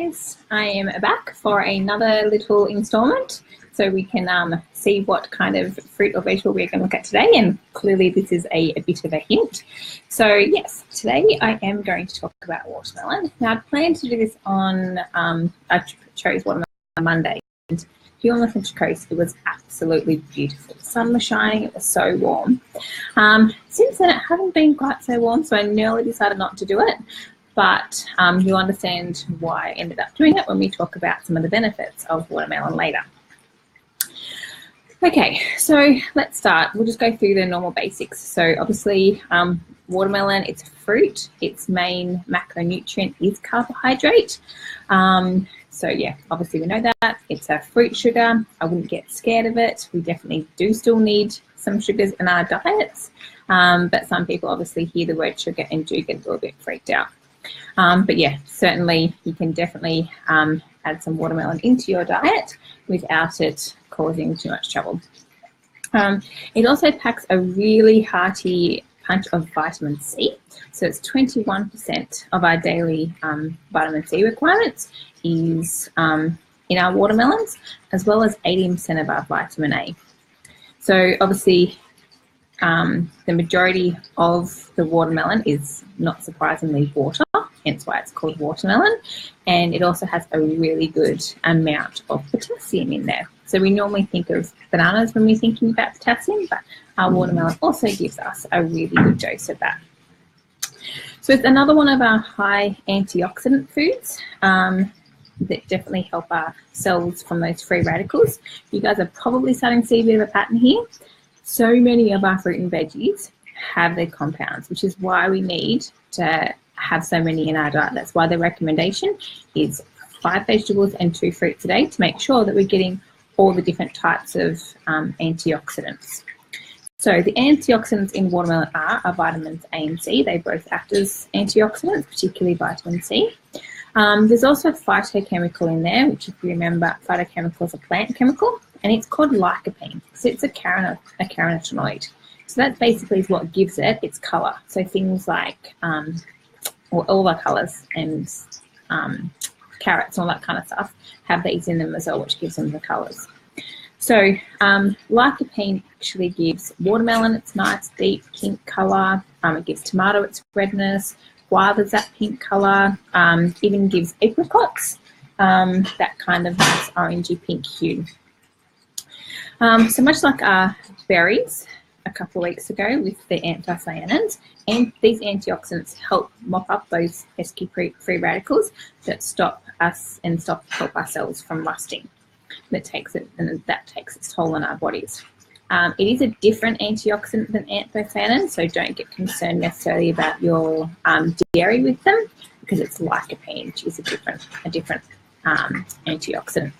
guys, I am back for another little installment so we can see what kind of fruit or vegetable we're going to look at today, and clearly this is a bit of a hint. So yes, today I am going to talk about watermelon. Now I planned to do this on, I chose watermelon on Monday, and here on the Central Coast it was absolutely beautiful. The sun was shining, it was so warm. Since then it hasn't been quite so warm, so I nearly decided not to do it. But you'll understand why I ended up doing it when we talk about some of the benefits of watermelon later. Okay, so let's start. We'll just go through the normal basics. So obviously watermelon, it's a fruit. Its main macronutrient is carbohydrate. So yeah, obviously we know that. It's a fruit sugar. I wouldn't get scared of it. We definitely do still need some sugars in our diets. But some people obviously hear the word sugar and do get a little bit freaked out. But yeah, certainly you can definitely add some watermelon into your diet without it causing too much trouble. It also packs a really hearty punch of vitamin C. So it's 21% of our daily vitamin C requirements is in our watermelons, as well as 18% of our vitamin A. So obviously the majority of the watermelon is, not surprisingly, water, hence why it's called watermelon, and it also has a really good amount of potassium in there. So we normally think of bananas when we're thinking about potassium, but our watermelon also gives us a really good dose of that. So it's another one of our high antioxidant foods that definitely help our cells from those free radicals. You guys are probably starting to see a bit of a pattern here. So many of our fruit and veggies have their compounds, which is why we need to have so many in our diet. That's why the recommendation is 5 vegetables and 2 fruits a day to make sure that we're getting all the different types of antioxidants. So the antioxidants in watermelon are vitamins A and C. They both act as antioxidants, particularly vitamin C. There's also a phytochemical in there, which, if you remember, phytochemical is a plant chemical, and it's called lycopene. So it's a carotenoid. So that basically is what gives it its colour. So things like all our colours and carrots and all that kind of stuff have these in them as well, which gives them the colours. So lycopene actually gives watermelon its nice deep pink colour. It gives tomato its redness, guava's that pink colour, even gives apricots that kind of nice orangey pink hue. So much like our berries a couple of weeks ago with the anthocyanins, and these antioxidants help mop up those pesky free radicals that stop us and help our cells from rusting. That takes its toll on our bodies. It is a different antioxidant than anthocyanins, so don't get concerned necessarily about your dairy with them, because it's lycopene, which is a different antioxidant.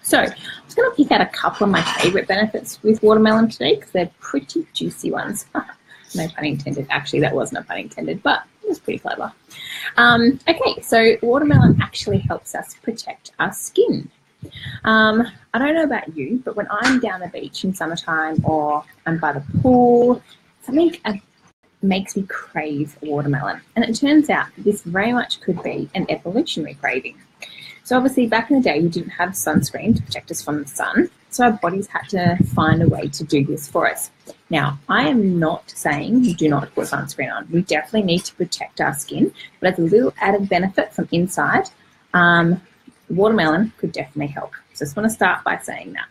So I was going to pick out a couple of my favourite benefits with watermelon today, because they're pretty juicy ones. No pun intended. Actually, that wasn't a pun intended, but it was pretty clever. Okay, so watermelon actually helps us protect our skin. I don't know about you, but when I'm down the beach in summertime or I'm by the pool, something makes me crave watermelon. And it turns out that this very much could be an evolutionary craving. So obviously back in the day, we didn't have sunscreen to protect us from the sun, so our bodies had to find a way to do this for us. Now, I am not saying you do not put sunscreen on. We definitely need to protect our skin, but as a little added benefit from inside, watermelon could definitely help. So I just want to start by saying that.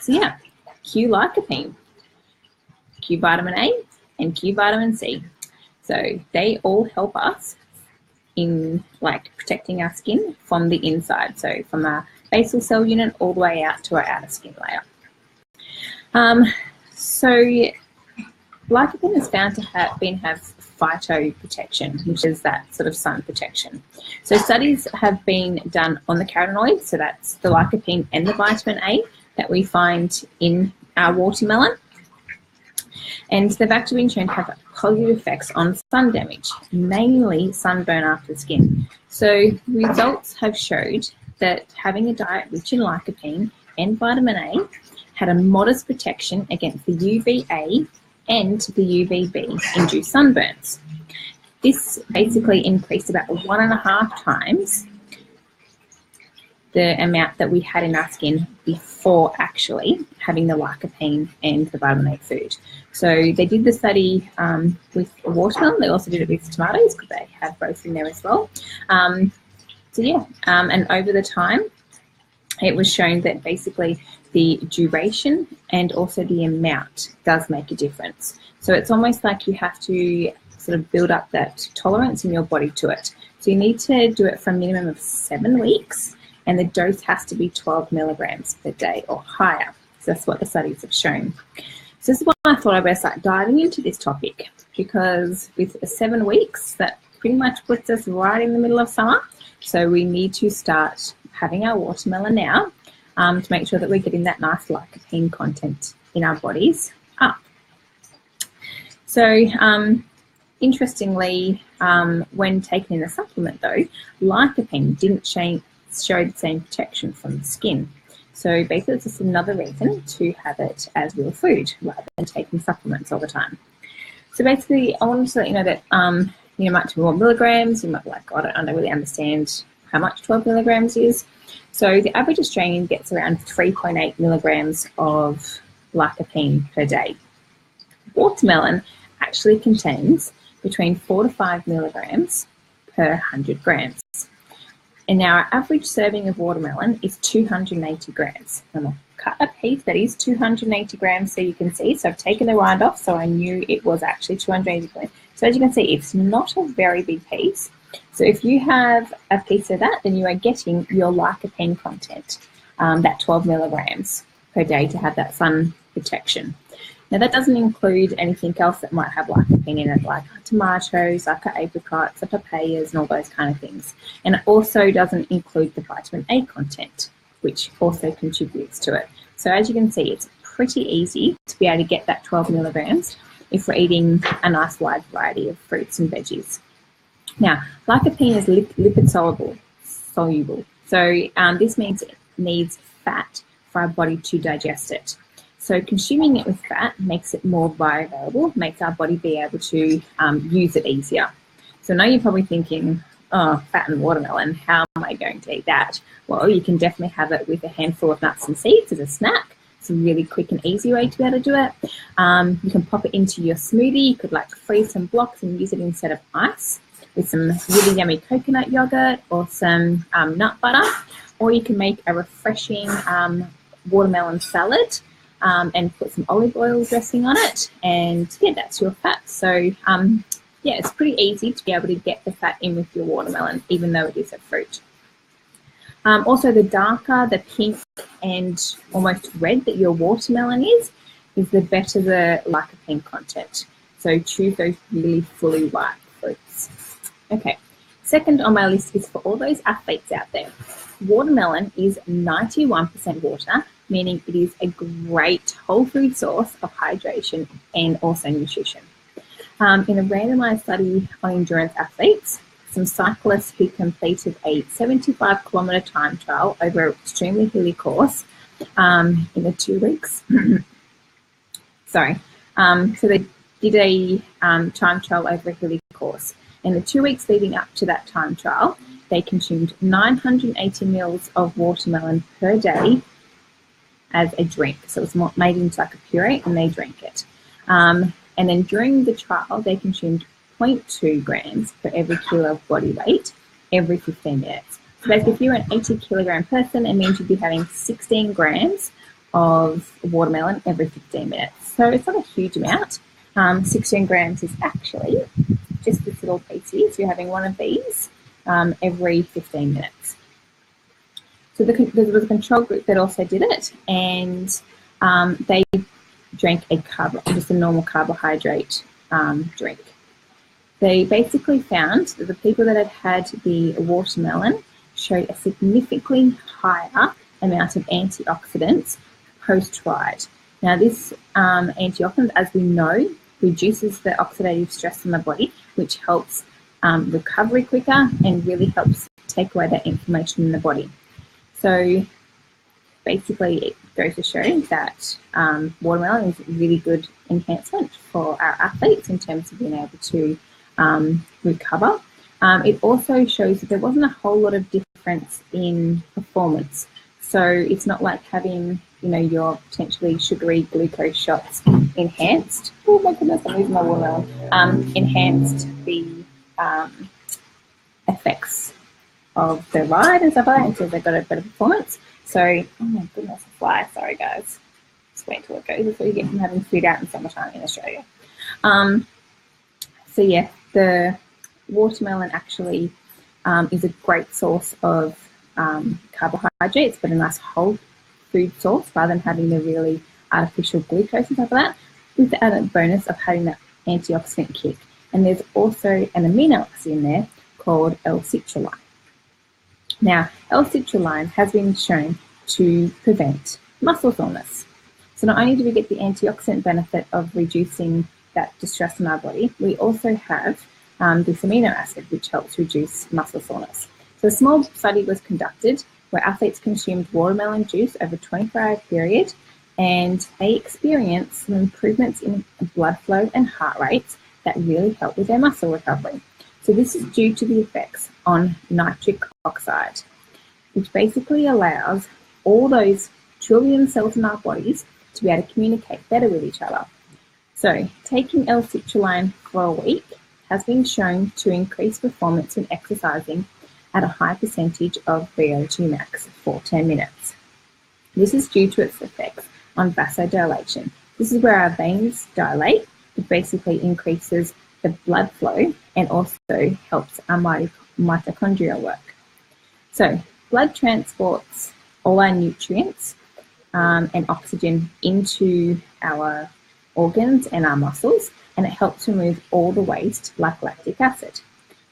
So yeah, Q lycopene, Q vitamin A, and Q vitamin C. So they all help us in protecting our skin from the inside, so from our basal cell unit all the way out to our outer skin layer. So lycopene is found to have phytoprotection, which is that sort of sun protection. So studies have been done on the carotenoids, so that's the lycopene and the vitamin A that we find in our watermelon. And they've actually been shown to have positive effects on sun damage, mainly sunburn after the skin. So results have showed that having a diet rich in lycopene and vitamin A had a modest protection against the UVA and the UVB induced sunburns. This basically increased about 1.5 times the amount that we had in our skin before actually having the lycopene and the vitamin A food. So they did the study with watermelon. They also did it with tomatoes because they had both in there as well. And over the time, it was shown that basically the duration and also the amount does make a difference. So it's almost like you have to sort of build up that tolerance in your body to it. So you need to do it for a minimum of 7 weeks, and the dose has to be 12 milligrams per day or higher. So that's what the studies have shown. So this is why I thought I'd better start diving into this topic, because with 7 weeks, that pretty much puts us right in the middle of summer. So we need to start having our watermelon now to make sure that we're getting that nice lycopene content in our bodies up. So interestingly, when taken in a supplement though, lycopene didn't show the same protection from the skin. So basically it's just another reason to have it as real food rather than taking supplements all the time. So basically I wanted to let you know that you might do more milligrams. You might be like, I don't really understand how much 12 milligrams is. So the average Australian gets around 3.8 milligrams of lycopene per day. Watermelon actually contains between 4 to 5 milligrams per 100 grams. And now our average serving of watermelon is 280 grams. I'm going to cut a piece that is 280 grams so you can see. So I've taken the rind off, so I knew it was actually 280 grams. So as you can see, it's not a very big piece. So if you have a piece of that, then you are getting your lycopene content, that 12 milligrams per day to have that sun protection. Now that doesn't include anything else that might have lycopene in it, like tomatoes, like apricots, like papayas, and all those kind of things. And it also doesn't include the vitamin A content, which also contributes to it. So as you can see, it's pretty easy to be able to get that 12 milligrams if we're eating a nice wide variety of fruits and veggies. Now, lycopene is lipid soluble. So this means it needs fat for our body to digest it. So consuming it with fat makes it more bioavailable, makes our body be able to use it easier. So now you're probably thinking, oh, fat and watermelon, how am I going to eat that? Well, you can definitely have it with a handful of nuts and seeds as a snack. It's a really quick and easy way to be able to do it. You can pop it into your smoothie. You could like freeze some blocks and use it instead of ice with some really yummy coconut yogurt or some nut butter. Or you can make a refreshing watermelon salad and put some olive oil dressing on it, and yeah, that's your fat. So yeah, it's pretty easy to be able to get the fat in with your watermelon, even though it is a fruit. Also, the darker the pink and almost red that your watermelon is the better the lycopene content. So choose those really fully ripe fruits. Okay, second on my list is for all those athletes out there. Watermelon is 91% water, meaning it is a great whole food source of hydration and also nutrition. In a randomized study on endurance athletes, some cyclists who completed a 75-kilometre time trial over an extremely hilly course in the 2 weeks. So they did a time trial over a hilly course. In the 2 weeks leading up to that time trial, they consumed 980 mils of watermelon per day as a drink. So it was made into like a puree and they drank it. And then during the trial, they consumed 0.2 grams per every kilo of body weight every 15 minutes. So basically, if you're an 80-kilogram person, it means you'd be having 16 grams of watermelon every 15 minutes. So it's not a huge amount. 16 grams is actually just this little piece here. So you're having one of these every 15 minutes. So there was a control group that also did it, and they drank just a normal carbohydrate drink. They basically found that the people that had had the watermelon showed a significantly higher amount of antioxidants post-ride. Now this antioxidant, as we know, reduces the oxidative stress in the body, which helps recovery quicker and really helps take away that inflammation in the body. So basically it goes to show that watermelon is a really good enhancement for our athletes in terms of being able to recover. It also shows that there wasn't a whole lot of difference in performance. So it's not like having, you know, your potentially sugary glucose shots enhanced. Oh my goodness, I'm losing my watermelon. Enhanced the effects of the ride and stuff like that, and so they got a better performance. So, oh my goodness, a fly. Sorry guys. Just wait till it goes before you get from having food out in summertime in Australia. So yeah, the watermelon actually is a great source of carbohydrates, but a nice whole food source rather than having the really artificial glucose and stuff like that, with the added bonus of having that antioxidant kick. And there's also an amino acid in there called l-citrulline. Now, l-citrulline has been shown to prevent muscle soreness. So not only do we get the antioxidant benefit of reducing that distress in our body, we also have this amino acid, which helps reduce muscle soreness. So a small study was conducted where athletes consumed watermelon juice over a 24-hour period, and they experienced some improvements in blood flow and heart rates that really help with their muscle recovery. So this is due to the effects on nitric oxide, which basically allows all those trillion cells in our bodies to be able to communicate better with each other. So taking L-citrulline for a week has been shown to increase performance in exercising at a high percentage of VO2 max for 10 minutes. This is due to its effects on vasodilation. This is where our veins dilate. It basically increases the blood flow and also helps our mitochondrial work. So blood transports all our nutrients and oxygen into our organs and our muscles, and it helps remove all the waste like lactic acid.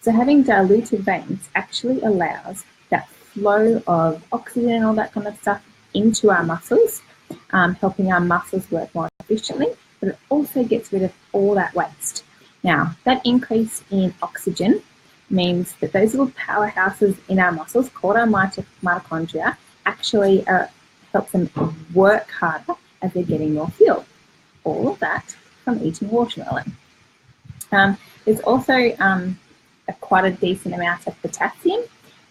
So having diluted veins actually allows that flow of oxygen and all that kind of stuff into our muscles, helping our muscles work more efficiently, but it also gets rid of all that waste. Now, that increase in oxygen means that those little powerhouses in our muscles called our mitochondria actually helps them work harder as they're getting more fuel. All of that from eating watermelon. There's also quite a decent amount of potassium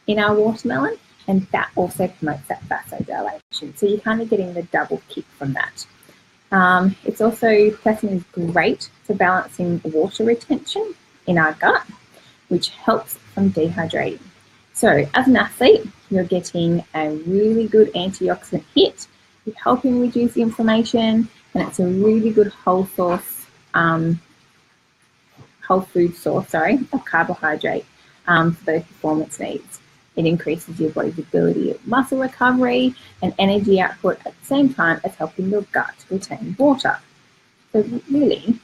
in our watermelon, and that also promotes that vasodilation. So you're kind of getting the double kick from that. It's also, potassium is great for balancing water retention in our gut, which helps from dehydrating. So as an athlete, you're getting a really good antioxidant hit. You're helping reduce inflammation, and it's a really good whole food source, of carbohydrate for those performance needs. It increases your body's ability of muscle recovery and energy output at the same time as helping your gut retain water. So really,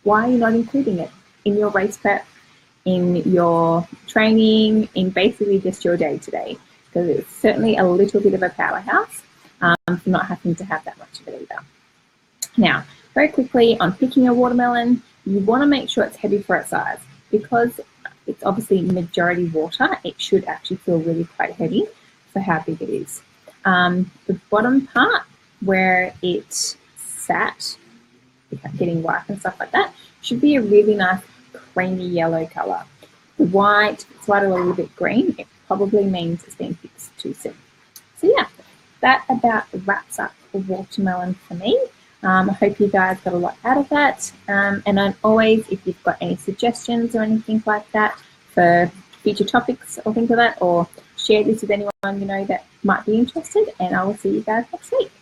why are you not including it in your race prep, in your training, in basically just your day-to-day? Because it's certainly a little bit of a powerhouse for not having to have that much of it either. Now, very quickly on picking a watermelon, you want to make sure it's heavy for its size. Because it's obviously majority water, it should actually feel really quite heavy for how big it is. The bottom part where it sat, getting ripe and stuff like that, should be a really nice creamy yellow colour. The white, it's white or a little bit green, it probably means it's been fixed too soon. So yeah, that about wraps up the watermelon for me. I hope you guys got a lot out of that. And always, if you've got any suggestions or anything like that for future topics or things like that, or share this with anyone you know that might be interested, and I will see you guys next week.